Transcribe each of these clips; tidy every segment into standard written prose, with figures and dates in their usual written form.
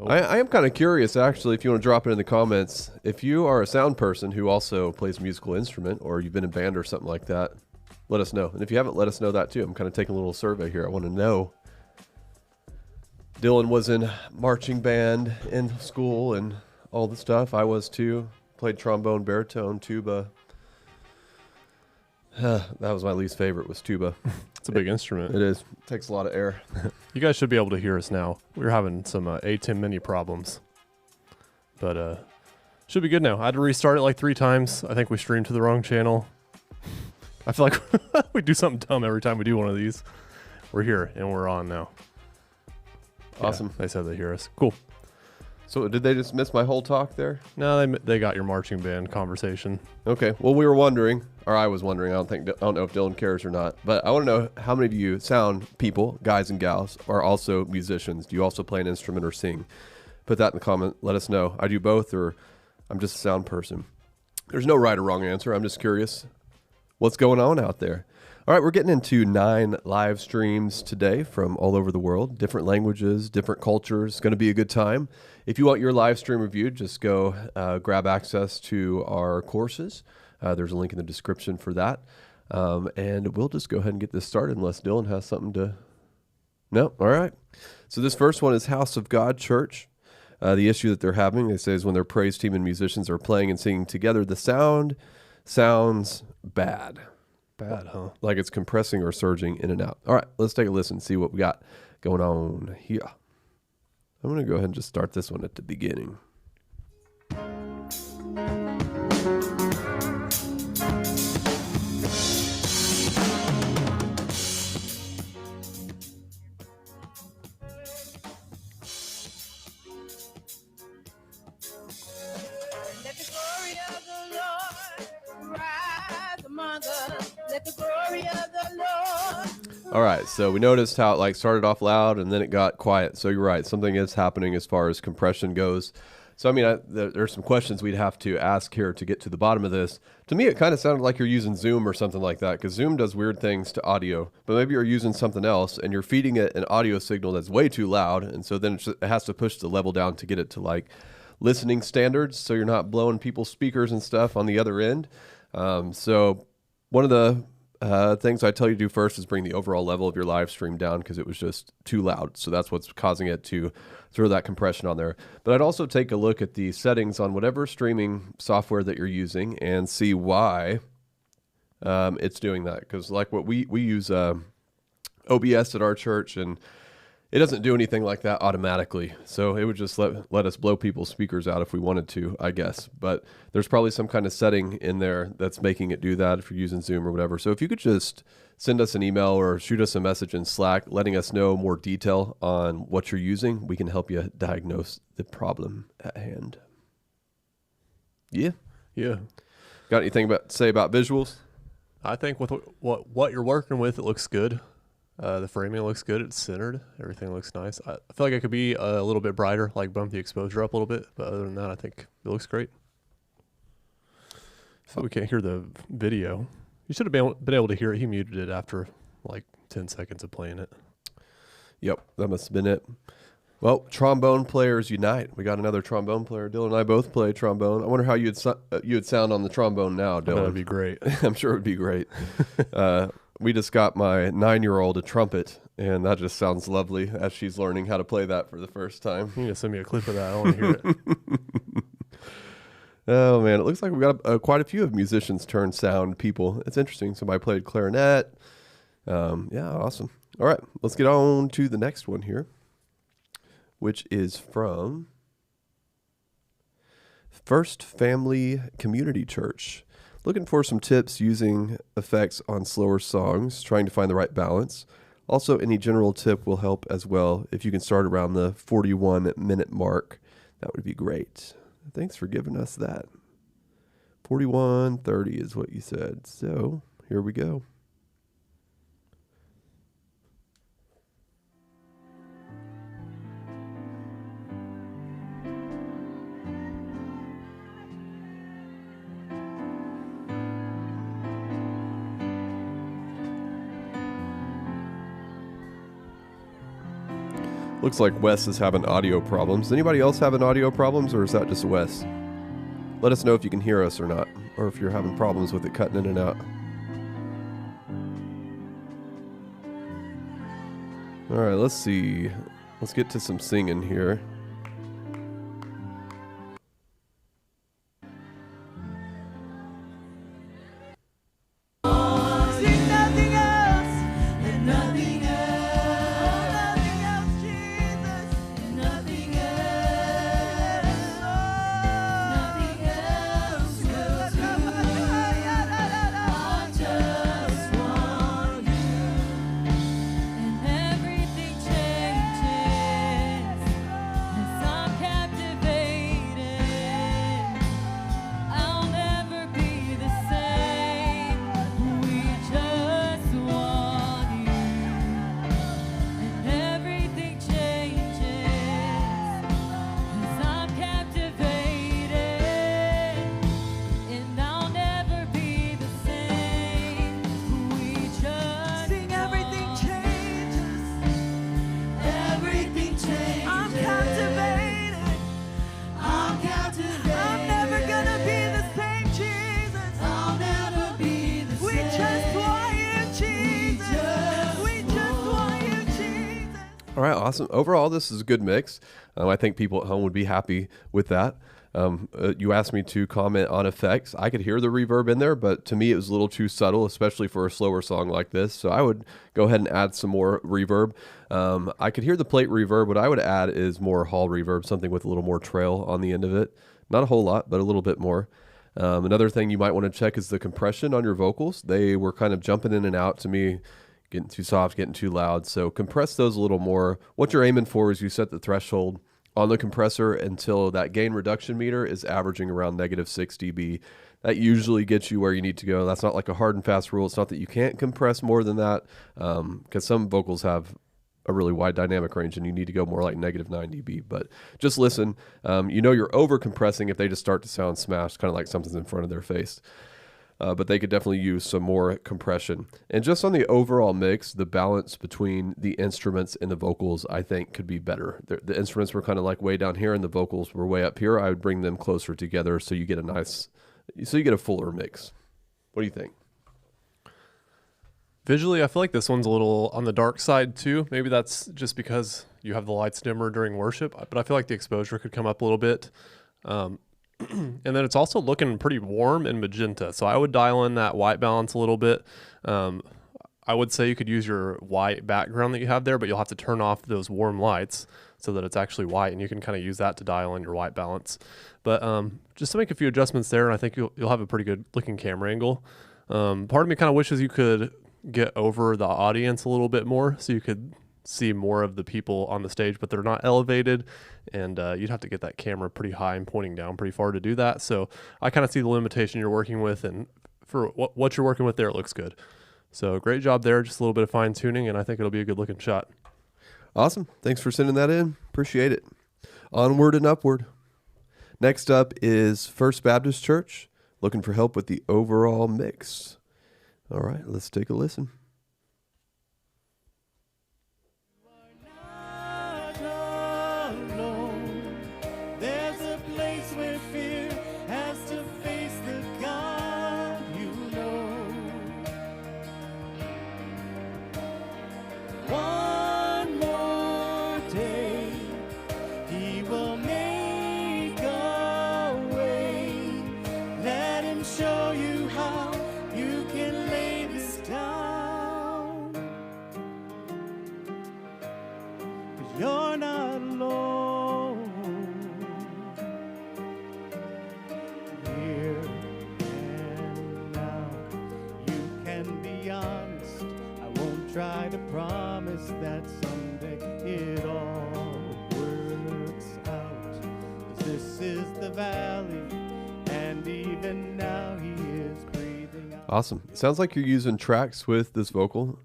Oh, I am kind of curious, actually, if you want to drop it in the comments. If you are a sound person who also plays a musical instrument, or you've been in a band or something like that, let us know. And if you haven't, let us know that too. I'm kind of taking a little survey here. I want to know. Dylan was in marching band in school and all the stuff. I was too. Played trombone, baritone, tuba. That was my least favorite, was tuba. it's a big instrument. It is. It takes a lot of air. You guys should be able to hear us now. We're having some ATEM mini problems. But should be good now. I had to restart it like 3 times. I think we streamed to the wrong channel. I feel like we do something dumb every time we do one of these. We're here, and we're on now. Awesome. Yeah, they said they hear us. Cool. So did they just miss my whole talk there? No, they got your marching band conversation. Okay. Well, we were wondering, or I was wondering. I don't know if Dylan cares or not, but I want to know how many of you sound people, guys and gals, are also musicians. Do you also play an instrument or sing? Put that in the comment. Let us know. I do both, or I'm just a sound person. There's no right or wrong answer. I'm just curious what's going on out there. All right, we're getting into 9 live streams today from all over the world, different languages, different cultures. It's going to be a good time. If you want your live stream reviewed, just go grab access to our courses. There's a link in the description for that. And we'll just go ahead and get this started unless Dylan has something to... No? All right. So this first one is House of God Church. The issue that they're having, they say, is when their praise team and musicians are playing and singing together, the sound sounds bad. Bad, huh? Like it's compressing or surging in and out. All right, let's take a listen and see what we got going on here. I'm going to go ahead and just start this one at the beginning. Let the glory of the Lord rise among us. Let the glory of the Lord. All right, so we noticed how it like started off loud and then it got quiet. So you're right, something is happening as far as compression goes. So I mean, there's some questions we'd have to ask here to get to the bottom of this. To me, it kind of sounded like you're using Zoom or something like that, because Zoom does weird things to audio. But maybe you're using something else and you're feeding it an audio signal that's way too loud, and so then it has to push the level down to get it to like listening standards, so you're not blowing people's speakers and stuff on the other end. So one of the things I tell you to do first is bring the overall level of your live stream down, because it was just too loud. So that's what's causing it to throw that compression on there. But I'd also take a look at the settings on whatever streaming software that you're using and see why it's doing that. Because like what we use OBS at our church, and it doesn't do anything like that automatically. So it would just let us blow people's speakers out if we wanted to, I guess. But there's probably some kind of setting in there that's making it do that if you're using Zoom or whatever. So if you could just send us an email or shoot us a message in Slack letting us know more detail on what you're using, we can help you diagnose the problem at hand. Yeah. Yeah. Got anything to say about visuals? I think with what you're working with, it looks good. The framing looks good. It's centered. Everything looks nice. I feel like it could be a little bit brighter, like bump the exposure up a little bit. But other than that, I think it looks great. So we can't hear the video. You should have been able to hear it. He muted it after like 10 seconds of playing it. Yep, that must have been it. Well, trombone players unite. We got another trombone player. Dylan and I both play trombone. I wonder how you'd sound on the trombone now, Dylan. That'd be great. I'm sure it would be great. We just got my 9-year-old a trumpet, and that just sounds lovely as she's learning how to play that for the first time. You need to send me a clip of that. I want to hear it. Oh, man. It looks like we got quite a few of musicians turned sound people. It's interesting. Somebody played clarinet. Yeah, awesome. All right, let's get on to the next one here, which is from First Family Community Church. Looking for some tips using effects on slower songs, trying to find the right balance. Also, any general tip will help as well. If you can start around the 41-minute mark, that would be great. Thanks for giving us that. 41:30 is what you said. So here we go. Looks like Wes is having audio problems. Anybody else having audio problems, or is that just Wes? Let us know if you can hear us or not, or if you're having problems with it cutting in and out. All right, let's see. Let's get to some singing here. Sing nothing else, and nothing else, nothing else, Jesus, and nothing else, nothing else will do. I just want you, and everything changes as I'm captivated. I'll never be the same. We just want you, and everything changes as I'm captivated, and I'll never be the same. We just sing. Everything changes. Everything changes. I'm captivated. I'm captivated. I'm never gonna be the same, Jesus. I'll never be the same. We just want you, Jesus. We just want you, Jesus. All right, awesome. Overall, this is a good mix. I think people at home would be happy with that. You asked me to comment on effects. I could hear the reverb in there, but to me it was a little too subtle, especially for a slower song like this. So I would go ahead and add some more reverb. I could hear the plate reverb. What I would add is more hall reverb, something with a little more trail on the end of it. Not a whole lot, but a little bit more. Another thing you might want to check is the compression on your vocals. They were kind of jumping in and out to me, getting too soft, getting too loud. So compress those a little more. What you're aiming for is you set the threshold on the compressor until that gain reduction meter is averaging around -6 dB. That usually gets you where you need to go. That's not like a hard and fast rule. It's not that you can't compress more than that, because some vocals have a really wide dynamic range and you need to go more like -9 dB. But just listen. You know you're over compressing if they just start to sound smashed, kind of like something's in front of their face. But they could definitely use some more compression. And just on the overall mix, the balance between the instruments and the vocals, I think, could be better. The instruments were kind of like way down here and the vocals were way up here. I would bring them closer together so you get a fuller mix. What do you think? Visually, I feel like this one's a little on the dark side too. Maybe that's just because you have the lights dimmer during worship, but I feel like the exposure could come up a little bit. And then it's also looking pretty warm and magenta. So I would dial in that white balance a little bit. I would say you could use your white background that you have there, but you'll have to turn off those warm lights so that it's actually white, and you can kind of use that to dial in your white balance. But just to make a few adjustments there, and I think you'll have a pretty good looking camera angle. Part of me kind of wishes you could get over the audience a little bit more so you could see more of the people on the stage, but they're not elevated, and you'd have to get that camera pretty high and pointing down pretty far to do that. So I kind of see the limitation you're working with, and for what you're working with there, it looks good. So great job there, just a little bit of fine tuning, and I think it'll be a good looking shot. Awesome. Thanks for sending that in. Appreciate it. Onward and upward. Next up is First Baptist Church, looking for help with the overall mix. All right, let's take a listen. There's a place where fear has to face the God you know. One more day, He will make a way. Let Him show you how you can lay this down. 'Cause you're not alone. Here and now, you can be honest. I won't try to promise that someday it all works out. 'Cause this is the valley, and even now He is breathing out. Awesome. Sounds like you're using tracks with this vocal.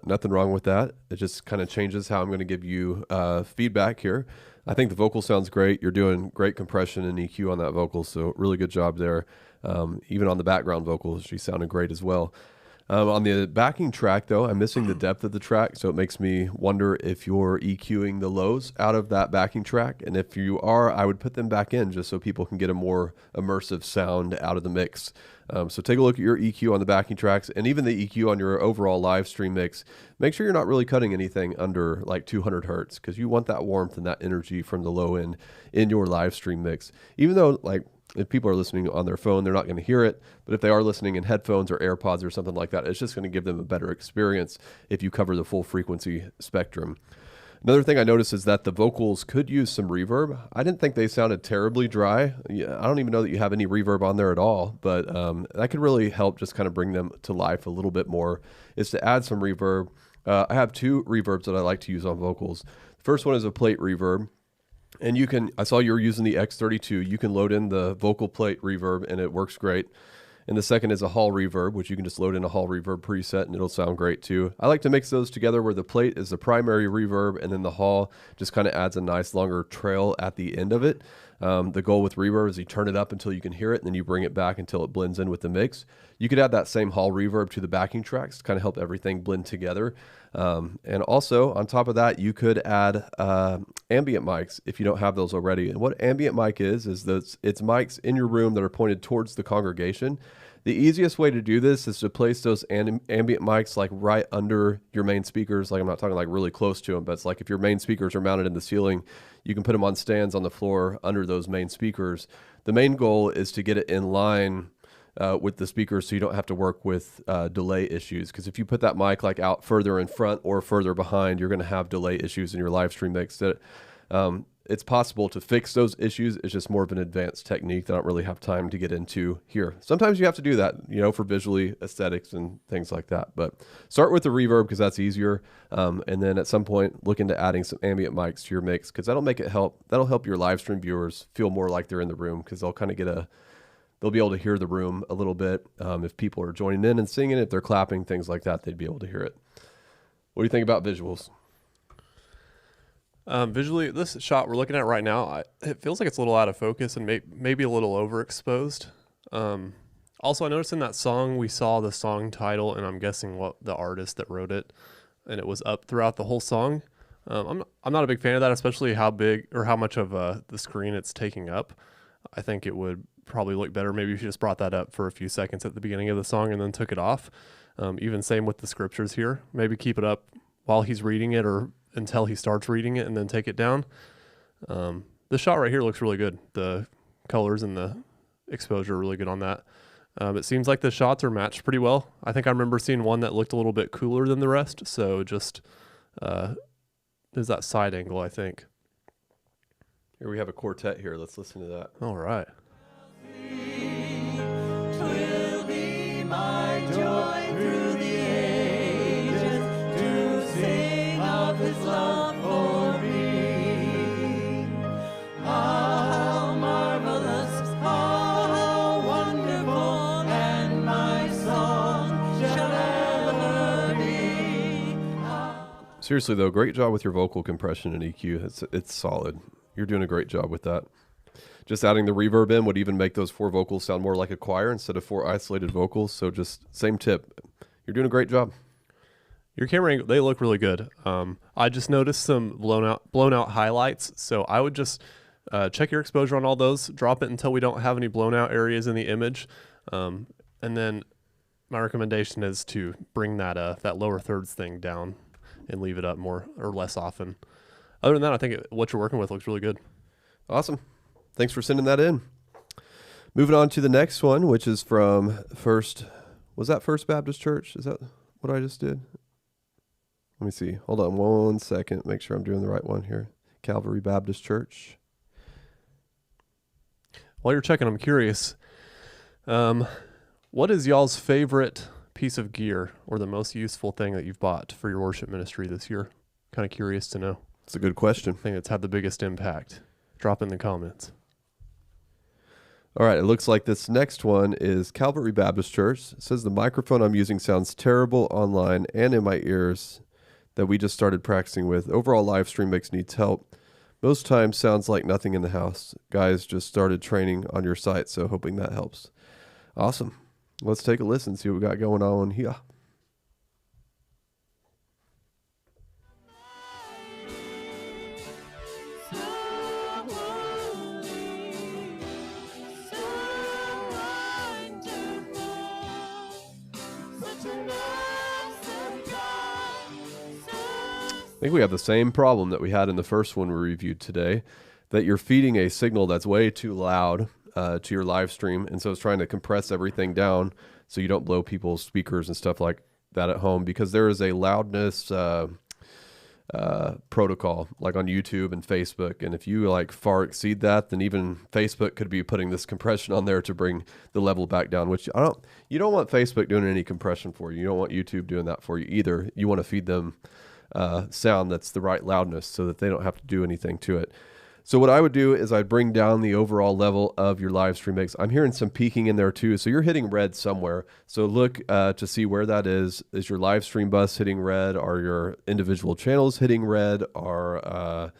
Nothing wrong with that. It just kind of changes how I'm going to give you feedback here. I think the vocal sounds great. You're doing great compression and EQ on that vocal, so really good job there. Even on the background vocals, she sounded great as well. On the backing track, though, I'm missing the depth of the track, so it makes me wonder if you're EQing the lows out of that backing track. And if you are, I would put them back in just so people can get a more immersive sound out of the mix. So take a look at your EQ on the backing tracks and even the EQ on your overall live stream mix. Make sure you're not really cutting anything under like 200 hertz because you want that warmth and that energy from the low end in your live stream mix. Even though like if people are listening on their phone, they're not going to hear it. But if they are listening in headphones or AirPods or something like that, it's just going to give them a better experience if you cover the full frequency spectrum. Another thing I noticed is that the vocals could use some reverb. I didn't think they sounded terribly dry. I don't even know that you have any reverb on there at all, but that could really help just kind of bring them to life a little bit more, is to add some reverb. I have two reverbs that I like to use on vocals. The first one is a plate reverb. And you can, I saw you were using the X32. You can load in the vocal plate reverb and it works great. And the second is a hall reverb, which you can just load in a hall reverb preset and it'll sound great too. I like to mix those together where the plate is the primary reverb and then the hall just kind of adds a nice longer trail at the end of it. The goal with reverb is you turn it up until you can hear it and then you bring it back until it blends in with the mix. You could add that same hall reverb to the backing tracks to kind of help everything blend together. And also on top of that, you could add ambient mics if you don't have those already. And what ambient mic is that it's mics in your room that are pointed towards the congregation. The easiest way to do this is to place those ambient mics like right under your main speakers. Like I'm not talking like really close to them, but it's like if your main speakers are mounted in the ceiling, you can put them on stands on the floor under those main speakers. The main goal is to get it in line with the speakers so you don't have to work with delay issues. Because if you put that mic like out further in front or further behind, you're going to have delay issues in your live stream mix. That it's possible to fix those issues. It's just more of an advanced technique that I don't really have time to get into here. Sometimes you have to do that, you know, for visually aesthetics and things like that. But start with the reverb because that's easier. And then at some point, look into adding some ambient mics to your mix because that'll help your live stream viewers feel more like they're in the room because they'll kind of they'll be able to hear the room a little bit. If people are joining in and singing, if they're clapping, things like that, they'd be able to hear it. What do you think about visuals? Visually, this shot we're looking at right now, it feels like it's a little out of focus and maybe a little overexposed. Also, I noticed in that song, we saw the song title, and I'm guessing what the artist that wrote it, and it was up throughout the whole song. I'm not a big fan of that, especially how big or how much of the screen it's taking up. I think it would probably look better. Maybe if you just brought that up for a few seconds at the beginning of the song and then took it off. Even same with the scriptures here. Maybe keep it up while he's reading it or until he starts reading it and then take it down. This shot right here looks really good. The colors and the exposure are really good on that. It seems like the shots are matched pretty well. I think I remember seeing one that looked a little bit cooler than the rest. So just there's that side angle, I think. Here we have a quartet here. Let's listen to that. All right. Twill be my joy through the ages to sing of his love for me. How marvelous, how wonderful, and my song shall ever be. Seriously though, great job with your vocal compression and EQ. It's solid. You're doing a great job with that. Just adding the reverb in would even make those four vocals sound more like a choir instead of four isolated vocals. So just same tip. You're doing a great job. Your camera angle, they look really good. I just noticed some blown out highlights. So I would just check your exposure on all those, drop it until we don't have any blown out areas in the image. And then my recommendation is to bring that lower thirds thing down and leave it up more or less often. Other than that, I think what you're working with looks really good. Awesome. Thanks for sending that in. Moving on to the next one, which is from First Baptist Church? Is that what I just did? Let me see. Hold on 1 second. Make sure I'm doing the right one here. Calvary Baptist Church. While you're checking, I'm curious. What is y'all's favorite piece of gear or the most useful thing that you've bought for your worship ministry this year? Kind of curious to know. It's a good question. Thing that's had the biggest impact. Drop in the comments. All right, it looks like this next one is Calvary Baptist Church. It says the microphone I'm using sounds terrible online and in my ears that we just started practicing with. Overall live stream mix needs help. Most times sounds like nothing in the house. Guys just started training on your site, so hoping that helps. Awesome. Let's take a listen, see what we got going on here. think we have the same problem that we had in the first one we reviewed today, that you're feeding a signal that's way too loud to your live stream. And so it's trying to compress everything down so you don't blow people's speakers and stuff like that at home, because there is a loudness protocol like on YouTube and Facebook. And if you like far exceed that, then even Facebook could be putting this compression on there to bring the level back down, which you don't want Facebook doing any compression for you. You don't want YouTube doing that for you either. You want to feed them sound that's the right loudness so that they don't have to do anything to it. So what I would do is I'd bring down the overall level of your live stream mix. I'm hearing some peaking in there too. So you're hitting red somewhere. So look to see where that is. Is your live stream bus hitting red? Are your individual channels hitting red? Are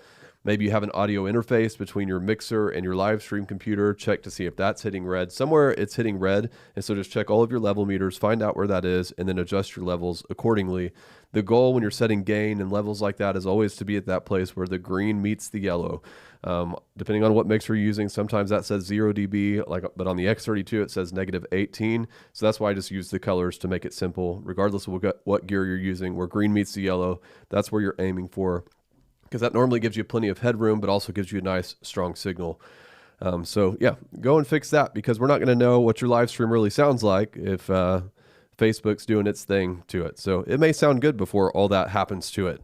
maybe you have an audio interface between your mixer and your live stream computer. Check to see if that's hitting red. Somewhere it's hitting red. And so just check all of your level meters, find out where that is, and then adjust your levels accordingly. The goal when you're setting gain and levels like that is always to be at that place where the green meets the yellow. Depending on what mixer you're using, sometimes that says 0 dB, but on the X32 it says -18. So that's why I just use the colors to make it simple. Regardless of what gear you're using, where green meets the yellow, that's where you're aiming for, because that normally gives you plenty of headroom, but also gives you a nice strong signal. So yeah, go and fix that, because we're not going to know what your live stream really sounds like if Facebook's doing its thing to it. So it may sound good before all that happens to it.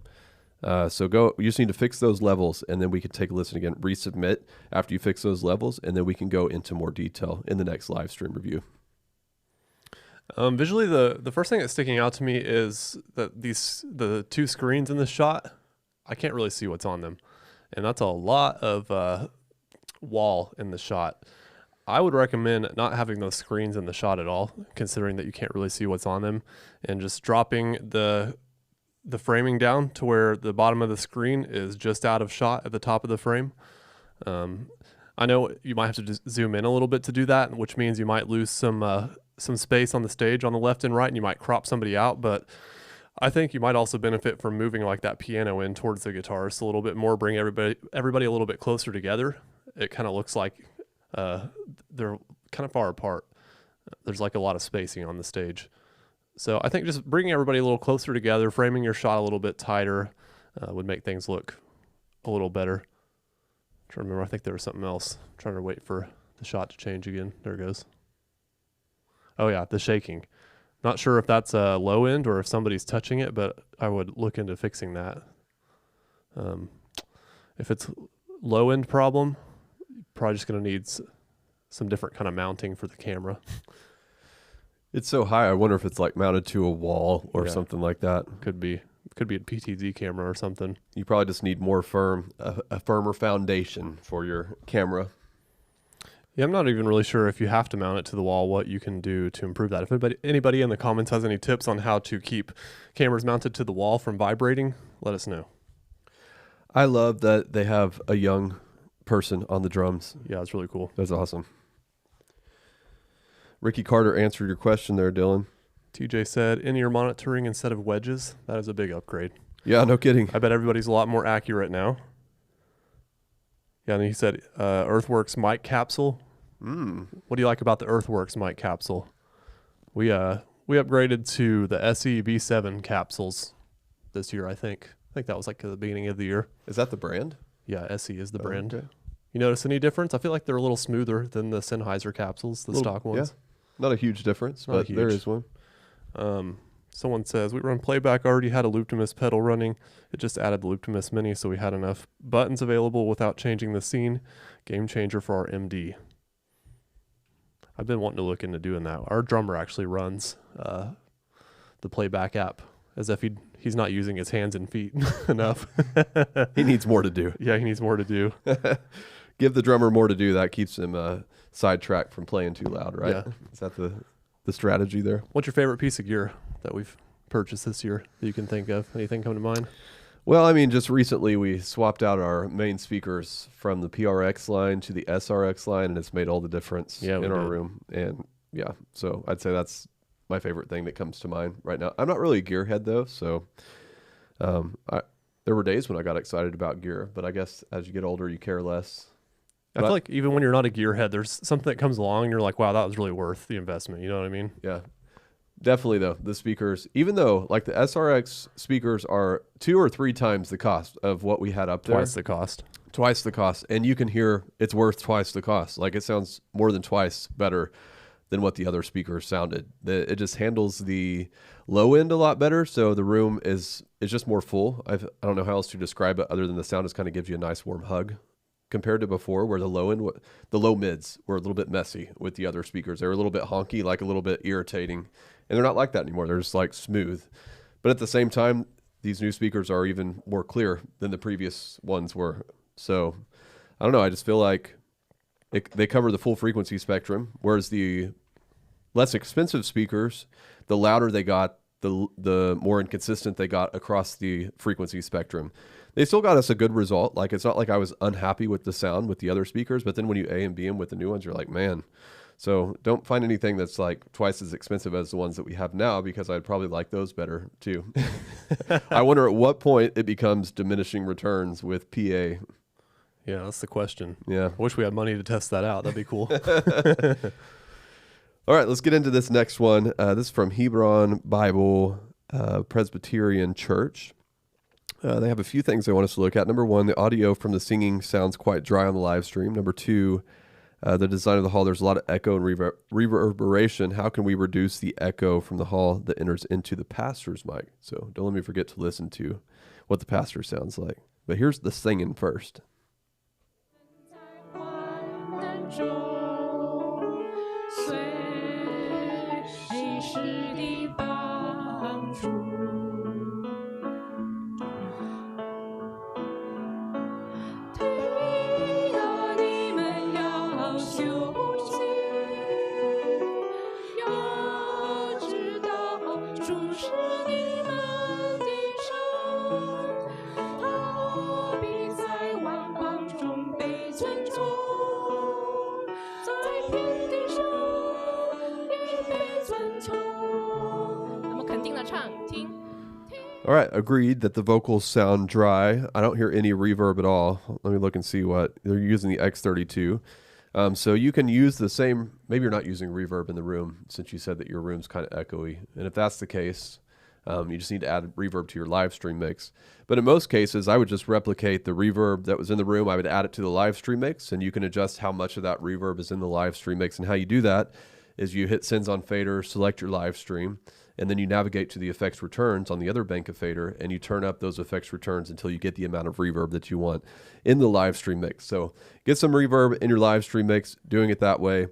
You just need to fix those levels, and then we can take a listen again, resubmit after you fix those levels, and then we can go into more detail in the next live stream review. Visually, the first thing that's sticking out to me is that the two screens in this shot, I can't really see what's on them. And that's a lot of wall in the shot. I would recommend not having those screens in the shot at all, considering that you can't really see what's on them, and just dropping the framing down to where the bottom of the screen is just out of shot at the top of the frame. I know you might have to just zoom in a little bit to do that, which means you might lose some space on the stage on the left and right, and you might crop somebody out. But I think you might also benefit from moving like that piano in towards the guitars a little bit more, bring everybody a little bit closer together. It kind of looks like they're kind of far apart. There's like a lot of spacing on the stage. So I think just bringing everybody a little closer together, framing your shot a little bit tighter would make things look a little better. I'm trying to remember, I think there was something else. I'm trying to wait for the shot to change again. There it goes. Oh yeah, the shaking. Not sure if that's a low end or if somebody's touching it, but I would look into fixing that. If it's low end problem, you're probably just going to need some different kind of mounting for the camera. It's so high, I wonder if it's like mounted to a wall or something like that. Could be a PTZ camera or something. You probably just need more a firmer foundation for your camera. Yeah, I'm not even really sure if you have to mount it to the wall, what you can do to improve that. If anybody in the comments has any tips on how to keep cameras mounted to the wall from vibrating, let us know. I love that they have a young person on the drums. Yeah, it's really cool. That's awesome. Ricky Carter answered your question there, Dylan. TJ said, in-ear monitoring instead of wedges. That is a big upgrade. Yeah, no kidding. I bet everybody's a lot more accurate now. Yeah, and he said, Earthworks mic capsule. What do you like about the Earthworks mic capsule? We upgraded to the SE V7 capsules this year, I think. I think that was like at the beginning of the year. Is that the brand? Yeah, SE is the brand. Okay. You notice any difference? I feel like they're a little smoother than the Sennheiser capsules, the stock ones. Yeah. Not a huge difference, but there is one. Someone says, we run playback, already had a Looptimus pedal running. It just added the Looptimus Mini, so we had enough buttons available without changing the scene. Game changer for our MD. I've been wanting to look into doing that. Our drummer actually runs the playback app as if he's not using his hands and feet enough. He needs more to do. Yeah, he needs more to do. Give the drummer more to do. That keeps him sidetracked from playing too loud, right? Yeah. Is that the strategy there? What's your favorite piece of gear that we've purchased this year that you can think of? Anything come to mind? Well, I mean, just recently we swapped out our main speakers from the PRX line to the SRX line, and it's made all the difference in our room. And yeah, so I'd say that's my favorite thing that comes to mind right now. I'm not really a gearhead though, so there were days when I got excited about gear, but I guess as you get older, you care less. I feel like even when you're not a gearhead, there's something that comes along and you're like, wow, that was really worth the investment. You know what I mean? Yeah. Definitely though, the speakers, even though like the SRX speakers are 2 or 3 times the cost of what we had up there. Twice the cost. Twice the cost. And you can hear it's worth twice the cost. Like it sounds more than twice better than what the other speakers sounded. It just handles the low end a lot better. So the room is just more full. I don't know how else to describe it other than the sound just kind of gives you a nice warm hug compared to before where the low mids were a little bit messy with the other speakers. They were a little bit honky, like a little bit irritating. And they're not like that anymore. They're just like smooth. But at the same time, these new speakers are even more clear than the previous ones were. So I don't know. I just feel like they cover the full frequency spectrum, whereas the less expensive speakers, the louder they got, the more inconsistent they got across the frequency spectrum. They still got us a good result. Like it's not like I was unhappy with the sound with the other speakers, but then when you A and B them with the new ones, you're like, man. So don't find anything that's like twice as expensive as the ones that we have now, because I'd probably like those better too. I wonder at what point it becomes diminishing returns with PA. Yeah, that's the question. Yeah. I wish we had money to test that out. That'd be cool. All right, let's get into this next one. This is from Hebron Bible Presbyterian Church. They have a few things they want us to look at. Number 1, the audio from the singing sounds quite dry on the live stream. Number 2, the design of the hall, there's a lot of echo and reverberation. How can we reduce the echo from the hall that enters into the pastor's mic? So don't let me forget to listen to what the pastor sounds like. But here's the singing first. 那么肯定的唱，听。 All right, agreed that the vocals sound dry. I don't hear any reverb at all. Let me look and see what they're using. The X32. So you can use the same, maybe you're not using reverb in the room since you said that your room's kind of echoey. And if that's the case, you just need to add reverb to your live stream mix. But in most cases, I would just replicate the reverb that was in the room. I would add it to the live stream mix, and you can adjust how much of that reverb is in the live stream mix. And how you do that is you hit sends on fader, select your live stream, and then you navigate to the effects returns on the other bank of fader, and you turn up those effects returns until you get the amount of reverb that you want in the live stream mix. So get some reverb in your live stream mix. Doing it that way,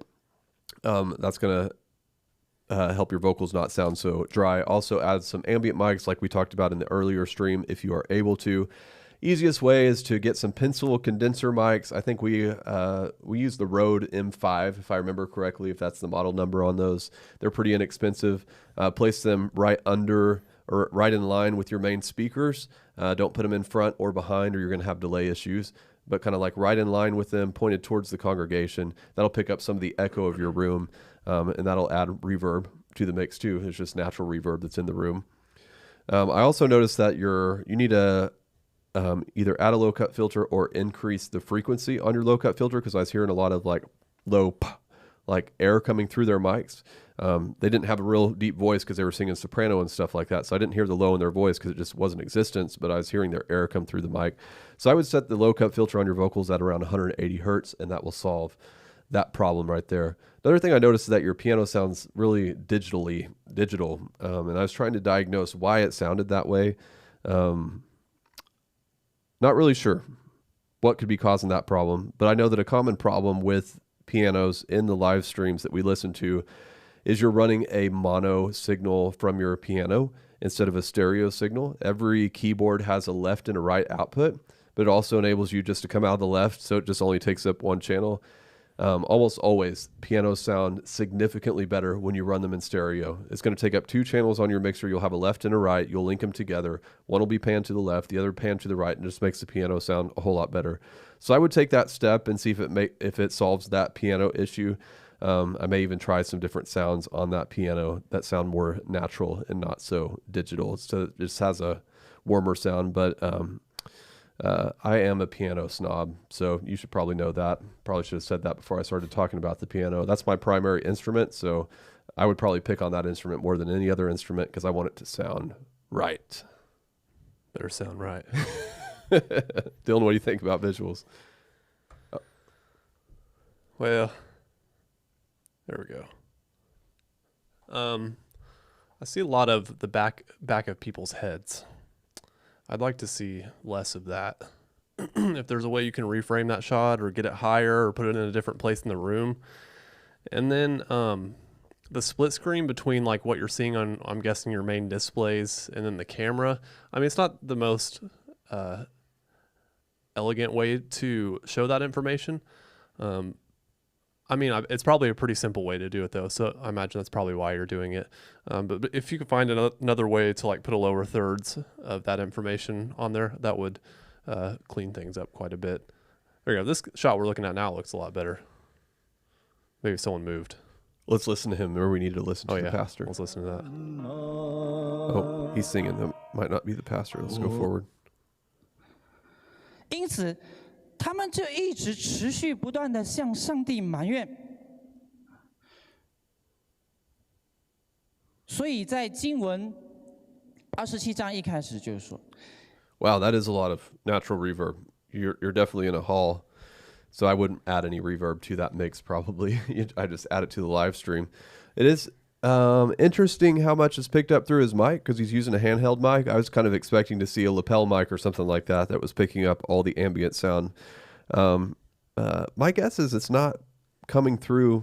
that's going to help your vocals not sound so dry. Also add some ambient mics like we talked about in the earlier stream if you are able to. Easiest way is to get some pencil condenser mics. I think we use the Rode M5, if I remember correctly, if that's the model number on those. They're pretty inexpensive. Place them right under or right in line with your main speakers. Don't put them in front or behind or you're going to have delay issues, but kind of like right in line with them, pointed towards the congregation. That'll pick up some of the echo of your room, and that'll add reverb to the mix too. It's just natural reverb that's in the room. I also noticed that you need to either add a low cut filter or increase the frequency on your low cut filter, because I was hearing a lot of like low like air coming through their mics. They didn't have a real deep voice because they were singing soprano and stuff like that, so I didn't hear the low in their voice because it just wasn't existence, but I was hearing their air come through the mic. So I would set the low cut filter on your vocals at around 180 hertz, and that will solve that problem right there. Another thing I noticed is that your piano sounds really digital, and I was trying to diagnose why it sounded that way. Not really sure what could be causing that problem, but I know that a common problem with pianos in the live streams that we listen to is you're running a mono signal from your piano instead of a stereo signal. Every keyboard has a left and a right output, but it also enables you just to come out of the left, so it just only takes up one channel. Almost always, pianos sound significantly better when you run them in stereo. It's going to take up 2 channels on your mixer. You'll have a left and a right. You'll link them together. One will be panned to the left, the other panned to the right, and it just makes the piano sound a whole lot better. So I would take that step and see if it solves that piano issue. I may even try some different sounds on that piano that sound more natural and not so digital. So it just has a warmer sound, but I am a piano snob, so you should probably know that. Probably should have said that before I started talking about the piano. That's my primary instrument, so I would probably pick on that instrument more than any other instrument because I want it to sound right. Better sound right. Dylan, what do you think about visuals? Well, there we go. I see a lot of the back of people's heads. I'd like to see less of that. If there's a way you can reframe that shot or get it higher or put it in a different place in the room. And then the split screen between like what you're seeing on, I'm guessing, your main displays and then the camera. I mean, it's not the most elegant way to show that information. I mean, it's probably a pretty simple way to do it, though, so I imagine that's probably why you're doing it. But if you could find another way to like put a lower thirds of that information on there, that would clean things up quite a bit. There you go. This shot we're looking at now looks a lot better. Maybe someone moved. Let's listen to him. Remember, we need to listen to the pastor. Let's listen to that. Oh, he's singing. That might not be the pastor. Let's go forward. 因此，他们就一直持续不断的向上帝埋怨。所以在经文27章一开始就是说 Wow, that is a lot of natural reverb. You're definitely in a hall, so I wouldn't add any reverb to that mix probably. I just add it to the live stream. It is interesting how much is picked up through his mic because he's using a handheld mic. I was kind of expecting to see a lapel mic or something like that that was picking up all the ambient sound. My guess is it's not coming through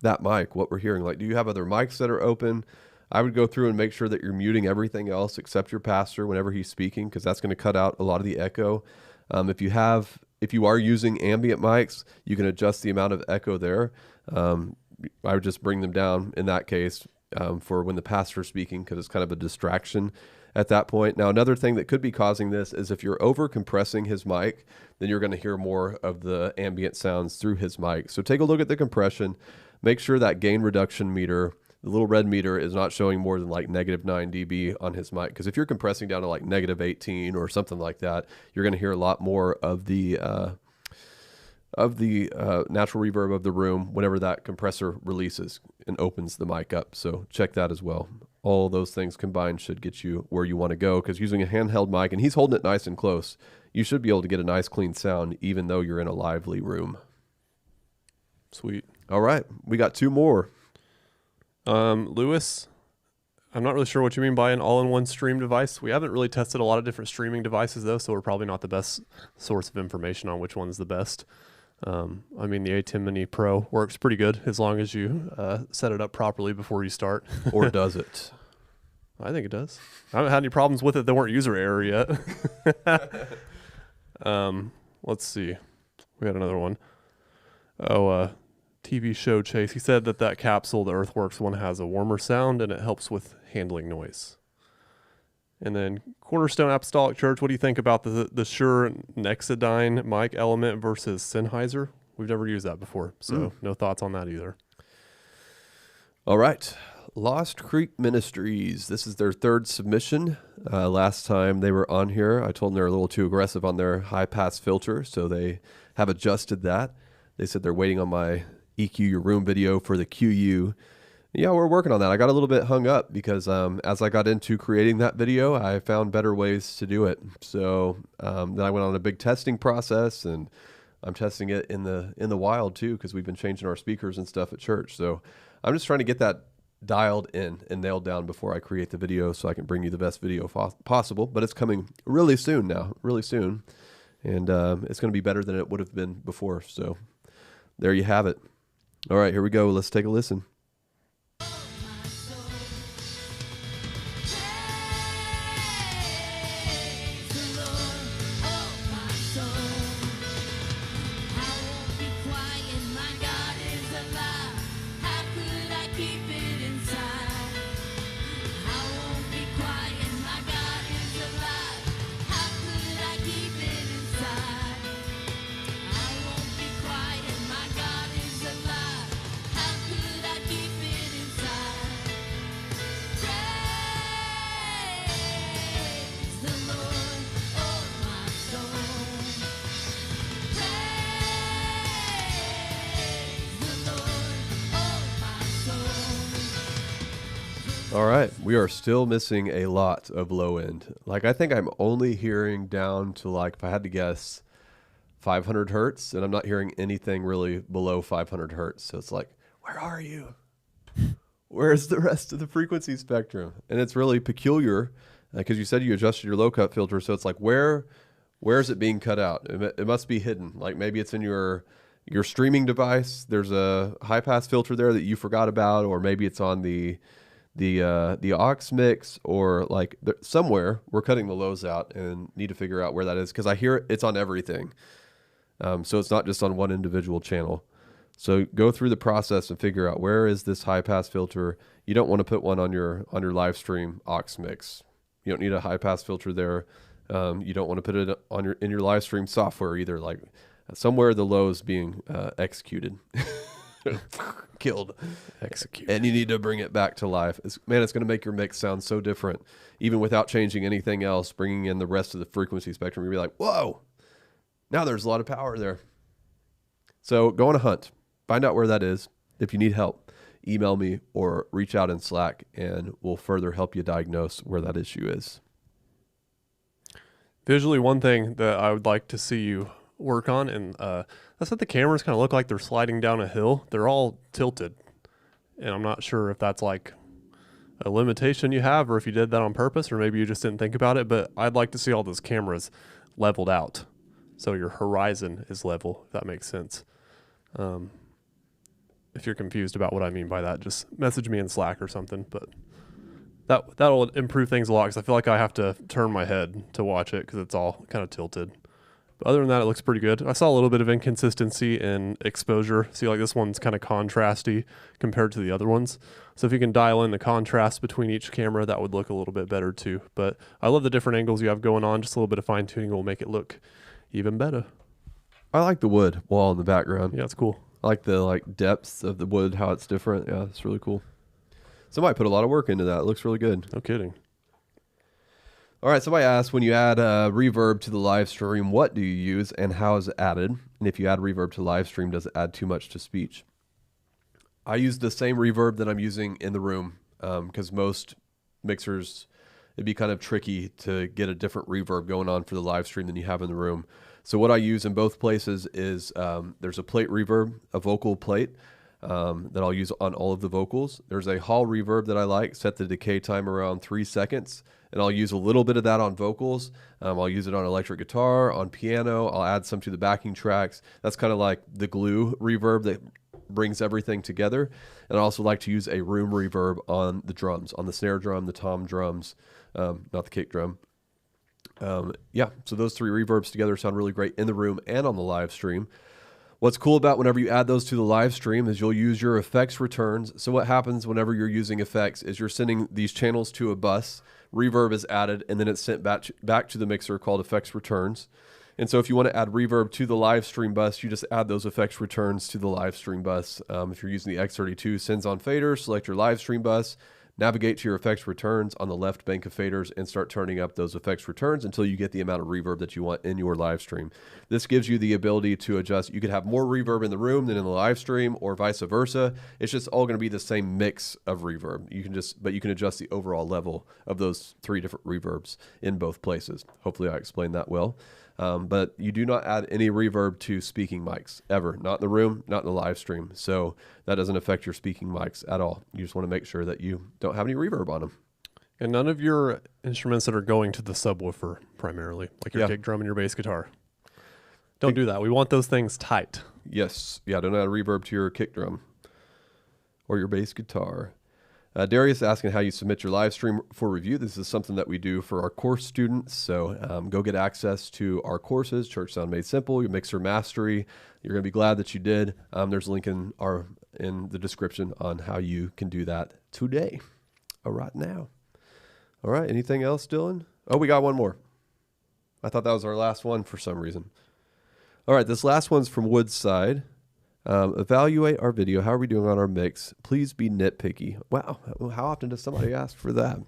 that mic, what we're hearing. Like, do you have other mics that are open? I would go through and make sure that you're muting everything else except your pastor whenever he's speaking, because that's going to cut out a lot of the echo. If you are using ambient mics, you can adjust the amount of echo there. I would just bring them down in that case for when the pastor's speaking, because it's kind of a distraction at that point. Now, another thing that could be causing this is if you're over compressing his mic, then you're going to hear more of the ambient sounds through his mic. So take a look at the compression. Make sure that gain reduction meter, the little red meter, is not showing more than like -9 dB on his mic. Because if you're compressing down to like -18 or something like that, you're going to hear a lot more of the natural reverb of the room whenever that compressor releases and opens the mic up. So check that as well. All those things combined should get you where you want to go, because using a handheld mic, and he's holding it nice and close, you should be able to get a nice clean sound even though you're in a lively room. Sweet. All right, we got two more. Lewis, I'm not really sure what you mean by an all-in-one stream device. We haven't really tested a lot of different streaming devices, though, so we're probably not the best source of information on which one's the best. I mean, the A10 Mini Pro works pretty good as long as you set it up properly before you start. Or does it? I think it does. I haven't had any problems with it that weren't user error yet. Let's see. We got another one. TV show Chase. He said that capsule, the Earthworks one, has a warmer sound and it helps with handling noise. And then Cornerstone Apostolic Church, what do you think about the Shure Nexodyne mic element versus Sennheiser? We've never used that before, so no thoughts on that either. All right. Lost Creek Ministries. This is their third submission. Last time they were on here, I told them they're a little too aggressive on their high-pass filter, so they have adjusted that. They said they're waiting on my EQ Your Room video for the QU. Yeah, we're working on that. I got a little bit hung up because as I got into creating that video, I found better ways to do it. So then I went on a big testing process, and I'm testing it in the wild too, because we've been changing our speakers and stuff at church. So I'm just trying to get that dialed in and nailed down before I create the video so I can bring you the best video possible. But it's coming really soon now, really soon. And it's going to be better than it would have been before. So there you have it. All right, here we go. Let's take a listen. I won't be quiet, my God is alive. How could I keep All right, we are still missing a lot of low end. Like, I think I'm only hearing down to, like, if I had to guess, 500 hertz, and I'm not hearing anything really below 500 hertz. So it's like, where are you? Where's the rest of the frequency spectrum? And it's really peculiar because you said you adjusted your low cut filter. So it's like, where's it being cut out? It must be hidden. Like maybe it's in your streaming device. There's a high pass filter there that you forgot about, or maybe it's on the aux mix, or like somewhere we're cutting the lows out and need to figure out where that is, because I hear it's on everything. So it's not just on one individual channel. So go through the process and figure out where is this high pass filter. You don't want to put one on your live stream aux mix. You don't need a high pass filter there. You don't want to put it on in your live stream software either. Like somewhere the low is being executed, killed, Execute. and you need to bring it back to life. It's going to make your mix sound so different, even without changing anything else. Bringing in the rest of the frequency spectrum, you'll be like, whoa! Now there's a lot of power there. So go on a hunt. Find out where that is. If you need help, email me or reach out in Slack, and we'll further help you diagnose where that issue is. Visually, one thing that I would like to see you work on, and that's that the cameras kind of look like they're sliding down a hill. They're all tilted, and I'm not sure if that's like a limitation you have, or if you did that on purpose, or maybe you just didn't think about it. But I'd like to see all those cameras leveled out, so your horizon is level, if that makes sense. If you're confused about what I mean by that, just message me in Slack or something. But that'll improve things a lot, because I feel like I have to turn my head to watch it because it's all kind of tilted. But other than that, it looks pretty good. I saw a little bit of inconsistency in exposure. See, like this one's kind of contrasty compared to the other ones. So if you can dial in the contrast between each camera, that would look a little bit better too. But I love the different angles you have going on. Just a little bit of fine tuning will make it look even better. I like the wood wall in the background. Yeah, it's cool. I like the depth of the wood, how it's different. Yeah, it's really cool. Somebody put a lot of work into that. It looks really good. No kidding. All right, somebody asked, when you add reverb to the live stream, what do you use and how is it added? And if you add reverb to live stream, does it add too much to speech? I use the same reverb that I'm using in the room, because most mixers, it'd be kind of tricky to get a different reverb going on for the live stream than you have in the room. So what I use in both places is there's a plate reverb, a vocal plate, that I'll use on all of the vocals. There's a hall reverb that I like, set the decay time around 3 seconds, and I'll use a little bit of that on vocals. I'll use it on electric guitar, on piano. I'll add some to the backing tracks. That's kind of like the glue reverb that brings everything together. And I also like to use a room reverb on the drums, on the snare drum, the tom drums, not the kick drum. Yeah, so those 3 reverbs together sound really great in the room and on the live stream. What's cool about whenever you add those to the live stream is you'll use your effects returns. So what happens whenever you're using effects is you're sending these channels to a bus, reverb is added, and then it's sent back to the mixer called effects returns. And so if you want to add reverb to the live stream bus, you just add those effects returns to the live stream bus. If you're using the X32 sends on fader, select your live stream bus, navigate to your effects returns on the left bank of faders, and start turning up those effects returns until you get the amount of reverb that you want in your live stream. This gives you the ability to adjust. You could have more reverb in the room than in the live stream, or vice versa. It's just all going to be the same mix of reverb. But you can adjust the overall level of those 3 different reverbs in both places. Hopefully I explained that well. But you do not add any reverb to speaking mics, ever. Not in the room, not in the live stream. So that doesn't affect your speaking mics at all. You just want to make sure that you don't have any reverb on them. And none of your instruments that are going to the subwoofer primarily, like your kick drum and your bass guitar. Don't do that. We want those things tight. Yes. Yeah, don't add reverb to your kick drum or your bass guitar. Darius asking how you submit your live stream for review. This is something that we do for our course students. So go get access to our courses, Church Sound Made Simple, your Mixer Mastery. You're going to be glad that you did. There's a link in the description on how you can do that today, right now. All right. Anything else, Dylan? Oh, we got one more. I thought that was our last one for some reason. All right. This last one's from Woodside. Evaluate our video. How are we doing on our mix? Please be nitpicky. Wow. How often does somebody ask for that?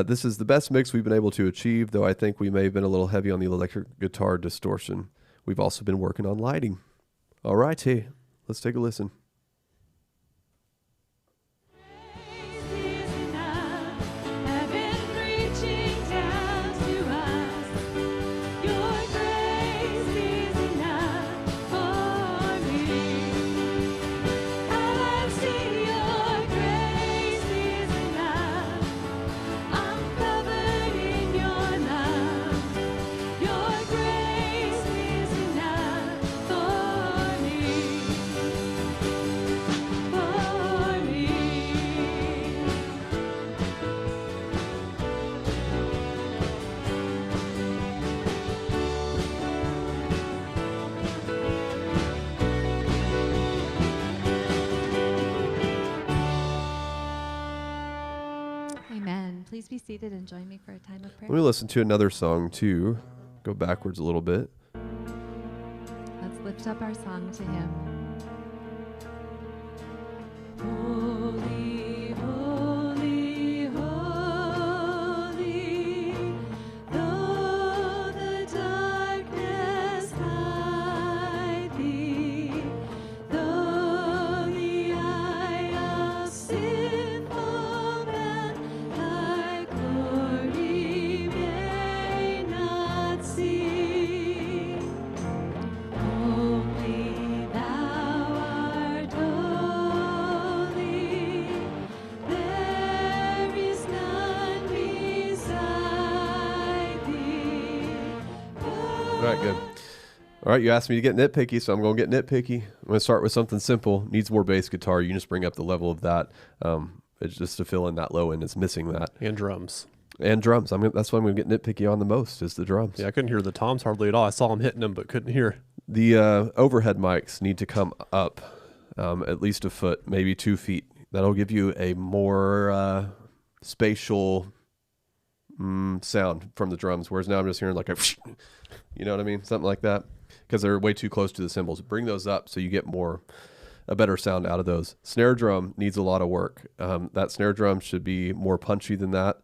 This is the best mix we've been able to achieve, though I think we may have been a little heavy on the electric guitar distortion. We've also been working on lighting. All righty. Let's take a listen. Crazy. be seated and join me for a time of prayer? Let me listen to another song too. Go backwards a little bit. Let's lift up our song to Him. Holy, holy, holy, though the darkness hide thee, though the eye of sinful man thy glory may not see. Only thou art holy, there is none beside thee. All right, good. All right, you asked me to get nitpicky, so I'm going to get nitpicky. I'm going to start with something simple. Needs more bass guitar. You can just bring up the level of that. It's just to fill in that low end. It's missing that. And drums. And drums. That's what I'm going to get nitpicky on the most is the drums. Yeah, I couldn't hear the toms hardly at all. I saw him hitting them, but couldn't hear. The overhead mics need to come up at least a foot, maybe 2 feet. That'll give you a more spatial sound from the drums, whereas now I'm just hearing like a, you know what I mean? Something like that, because they're way too close to the cymbals. Bring those up so you get a better sound out of those. Snare drum needs a lot of work. That snare drum should be more punchy than that.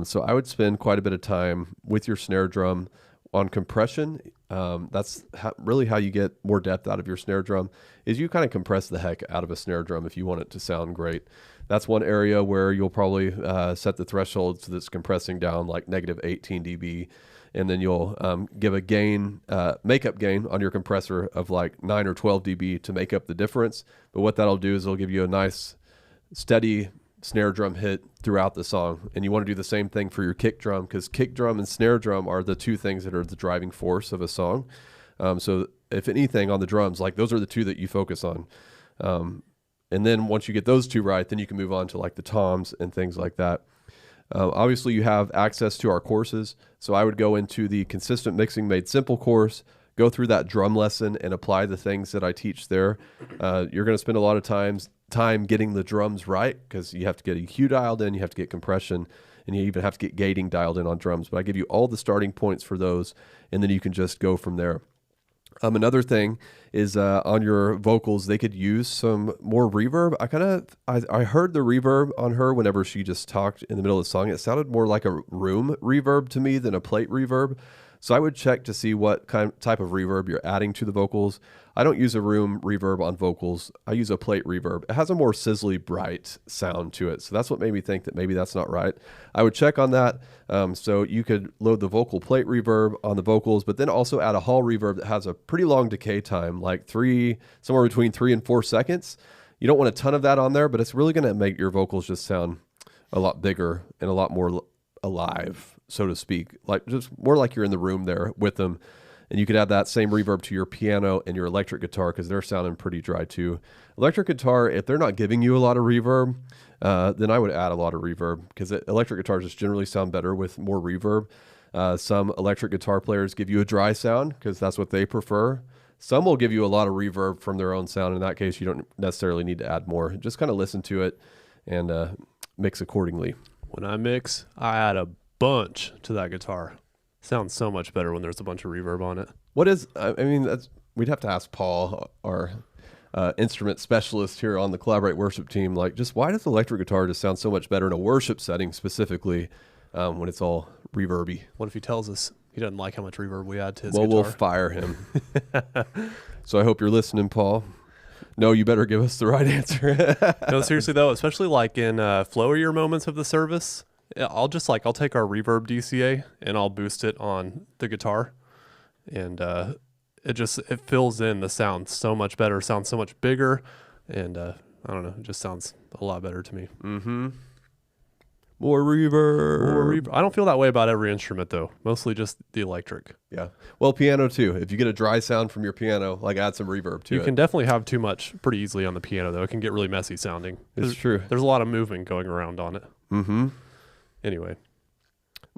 So I would spend quite a bit of time with your snare drum on compression. That's really how you get more depth out of your snare drum, is you kind of compress the heck out of a snare drum if you want it to sound great. That's one area where you'll probably set the threshold so that's compressing down like negative 18 dB. And then you'll give a gain, makeup gain on your compressor of like 9 or 12 dB to make up the difference. But what that'll do is it'll give you a nice steady snare drum hit throughout the song. And you want to do the same thing for your kick drum, because kick drum and snare drum are the two things that are the driving force of a song. So if anything on the drums, like those are the two that you focus on. And then once you get those two right, then you can move on to like the toms and things like that. Obviously you have access to our courses. So I would go into the Consistent Mixing Made Simple course, go through that drum lesson and apply the things that I teach there. You're going to spend a lot of time getting the drums right, because you have to get EQ dialed in, you have to get compression, and you even have to get gating dialed in on drums. But I give you all the starting points for those, and then you can just go from there. Another thing is on your vocals, they could use some more reverb. I heard the reverb on her whenever she just talked in the middle of the song. It sounded more like a room reverb to me than a plate reverb. So I would check to see what type of reverb you're adding to the vocals. I don't use a room reverb on vocals. I use a plate reverb. It has a more sizzly, bright sound to it. So that's what made me think that maybe that's not right. I would check on that. So you could load the vocal plate reverb on the vocals, but then also add a hall reverb that has a pretty long decay time, like somewhere between 3 and 4 seconds. You don't want a ton of that on there, but it's really going to make your vocals just sound a lot bigger and a lot more alive, so to speak, like just more like you're in the room there with them. And you could add that same reverb to your piano and your electric guitar, because they're sounding pretty dry too. Electric guitar, if they're not giving you a lot of reverb, then I would add a lot of reverb, because electric guitars just generally sound better with more reverb. Some electric guitar players give you a dry sound because that's what they prefer. Some will give you a lot of reverb from their own sound. In that case, you don't necessarily need to add more. Just kind of listen to it and mix accordingly. When I mix, I add a bunch to that guitar. Sounds so much better when there's a bunch of reverb on it. We'd have to ask Paul, our instrument specialist here on the Collaborate worship team, like, just why does electric guitar just sound so much better in a worship setting specifically when it's all reverby? What if he tells us he doesn't like how much reverb we add to his guitar? We'll fire him. So I hope you're listening, Paul. No, you better give us the right answer. No, seriously though, especially like in flowier moments of the service, I'll take our reverb DCA and I'll boost it on the guitar, and it fills in the sound so much better, sounds so much bigger, and I don't know, it just sounds a lot better to me. Mm-hmm. More reverb. I don't feel that way about every instrument though, mostly just the electric. Yeah. Well, piano too. If you get a dry sound from your piano, like add some reverb to it. You can definitely have too much pretty easily on the piano though. It can get really messy sounding. It's true. There's a lot of movement going around on it. Mm-hmm. Anyway.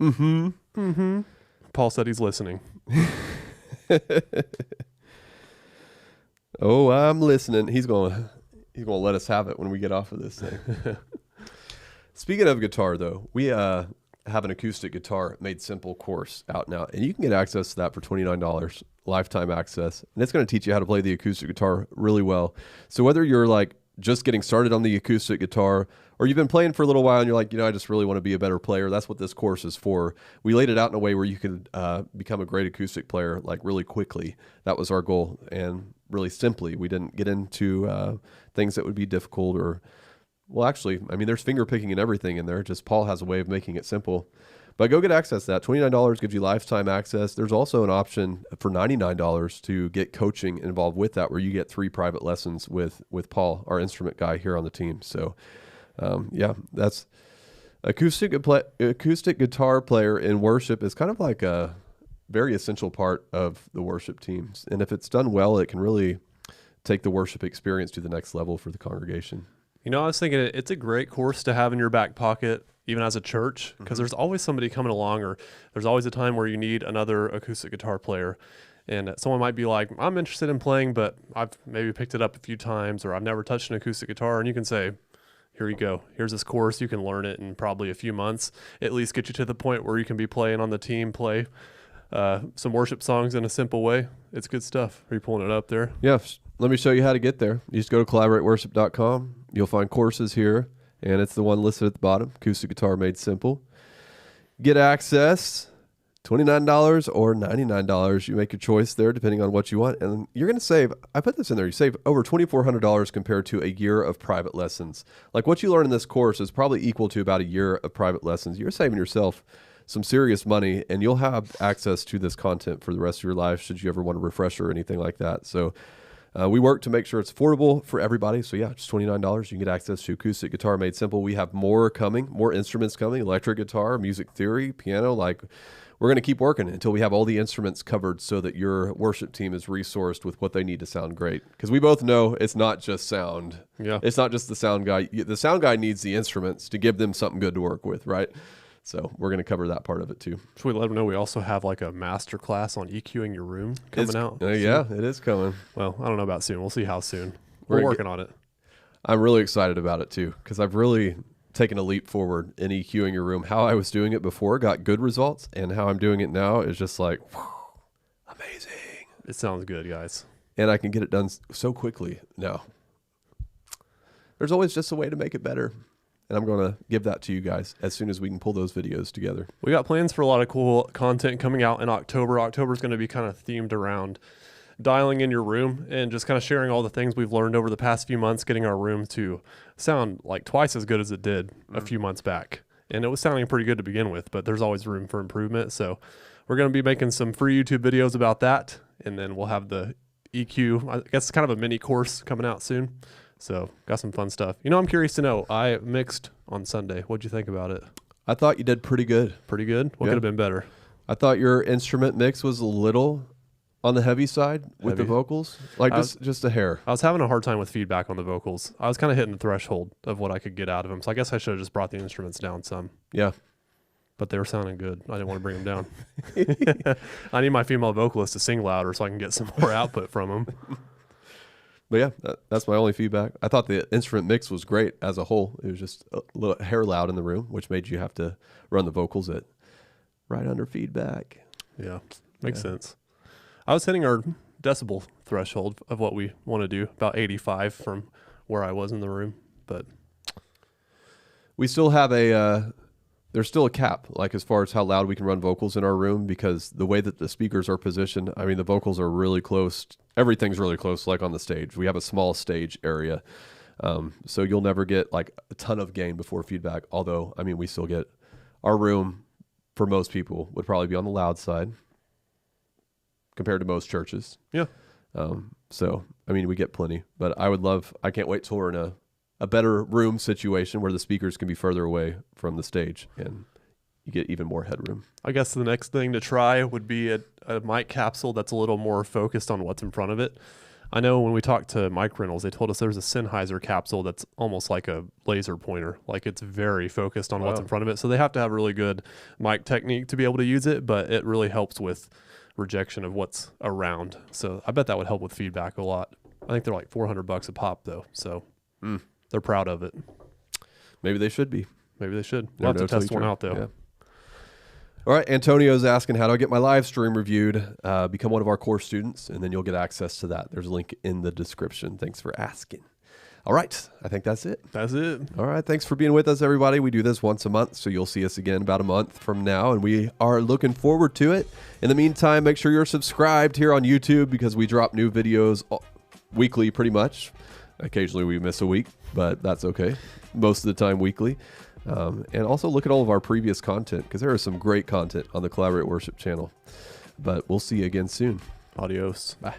Mm-hmm. Mm-hmm. Paul said he's listening. Oh, I'm listening. He's going to let us have it when we get off of this thing. Speaking of guitar, though, we have an acoustic guitar made simple course out now, and you can get access to that for $29, lifetime access, and it's going to teach you how to play the acoustic guitar really well. So whether you're like just getting started on the acoustic guitar, or you've been playing for a little while and you're like, I just really want to be a better player, that's what this course is for. We laid it out in a way where you could become a great acoustic player like really quickly. That was our goal, and really simply. We didn't get into things that would be difficult or, well, actually, I mean, there's finger picking and everything in there. Just Paul has a way of making it simple. But go get access to that. $29 gives you lifetime access. There's also an option for $99 to get coaching involved with that, where you get 3 private lessons with Paul, our instrument guy here on the team. So, yeah, that's acoustic guitar player in worship is kind of like a very essential part of the worship teams. And if it's done well, it can really take the worship experience to the next level for the congregation. I was thinking it's a great course to have in your back pocket, even as a church, because there's always somebody coming along, or there's always a time where you need another acoustic guitar player. And someone might be like, I'm interested in playing, but I've maybe picked it up a few times, or I've never touched an acoustic guitar. And you can say, here you go. Here's this course. You can learn it in probably a few months, at least get you to the point where you can be playing on the team, play some worship songs in a simple way. It's good stuff. Are you pulling it up there? Yeah. Let me show you how to get there. You just go to collaborateworship.com. You'll find courses here, and it's the one listed at the bottom, Acoustic Guitar Made Simple. Get access, $29 or $99. You make your choice there depending on what you want, and you're going to save, I put this in there, you save over $2,400 compared to a year of private lessons. Like what you learn in this course is probably equal to about a year of private lessons. You're saving yourself some serious money, and you'll have access to this content for the rest of your life should you ever want a refresher or anything like that. So we work to make sure it's affordable for everybody. So yeah, just $29. You can get access to Acoustic Guitar Made Simple. We have more coming, more instruments coming, electric guitar, music theory, piano. Like, we're going to keep working until we have all the instruments covered so that your worship team is resourced with what they need to sound great. Because we both know it's not just sound. Yeah. It's not just the sound guy. The sound guy needs the instruments to give them something good to work with, right? So we're going to cover that part of it too. Should we let them know we also have like a master class on EQing your room coming out? Yeah, it is coming. Well, I don't know about soon. We'll see how soon. We're working on it. I'm really excited about it too, because I've really taken a leap forward in EQing your room. How I was doing it before got good results, and how I'm doing it now is just like, whew, amazing. It sounds good, guys. And I can get it done so quickly now. There's always just a way to make it better. And I'm going to give that to you guys as soon as we can pull those videos together. We got plans for a lot of cool content coming out in October. October is going to be kind of themed around dialing in your room and just kind of sharing all the things we've learned over the past few months, getting our room to sound like twice as good as it did a few months back. And it was sounding pretty good to begin with, but there's always room for improvement. So we're going to be making some free YouTube videos about that. And then we'll have the EQ, I guess it's kind of a mini course coming out soon. So got some fun stuff. I'm curious to know, I mixed on Sunday. What'd you think about it? I thought you did pretty good. Pretty good? What could have been better? I thought your instrument mix was a little on the heavy side with the vocals. Like just a hair. I was having a hard time with feedback on the vocals. I was kind of hitting the threshold of what I could get out of them. So I guess I should have just brought the instruments down some. Yeah. But they were sounding good. I didn't want to bring them down. I need my female vocalist to sing louder so I can get some more output from them. But yeah, that's my only feedback. I thought the instrument mix was great as a whole. It was just a little hair loud in the room, which made you have to run the vocals at right under feedback. Yeah, makes sense. I was hitting our decibel threshold of what we want to do, about 85 from where I was in the room. But we still have there's still a cap, like as far as how loud we can run vocals in our room, because the way that the speakers are positioned, I mean, the vocals are really close. Everything's really close, like on the stage. We have a small stage area. So you'll never get like a ton of gain before feedback. Although, I mean, we still get, our room for most people would probably be on the loud side compared to most churches. Yeah. So, I mean, we get plenty, but I can't wait till we're in a better room situation where the speakers can be further away from the stage and you get even more headroom. I guess the next thing to try would be a mic capsule that's a little more focused on what's in front of it. I know when we talked to mic rentals, they told us there's a Sennheiser capsule that's almost like a laser pointer. Like it's very focused on what's in front of it. So they have to have really good mic technique to be able to use it, but it really helps with rejection of what's around. So I bet that would help with feedback a lot. I think they're like $400 a pop though. So they're proud of it. Maybe they should be. Maybe they should. We'll have to test one out, though. Yeah. All right, Antonio's asking, how do I get my live stream reviewed? Become one of our core students, and then you'll get access to that. There's a link in the description. Thanks for asking. All right, I think that's it. That's it. All right, thanks for being with us, everybody. We do this once a month, so you'll see us again about a month from now, and we are looking forward to it. In the meantime, make sure you're subscribed here on YouTube because we drop new videos weekly pretty much. Occasionally we miss a week, but that's okay. Most of the time weekly. And also look at all of our previous content because there is some great content on the Collaborate Worship channel. But we'll see you again soon. Adios. Bye.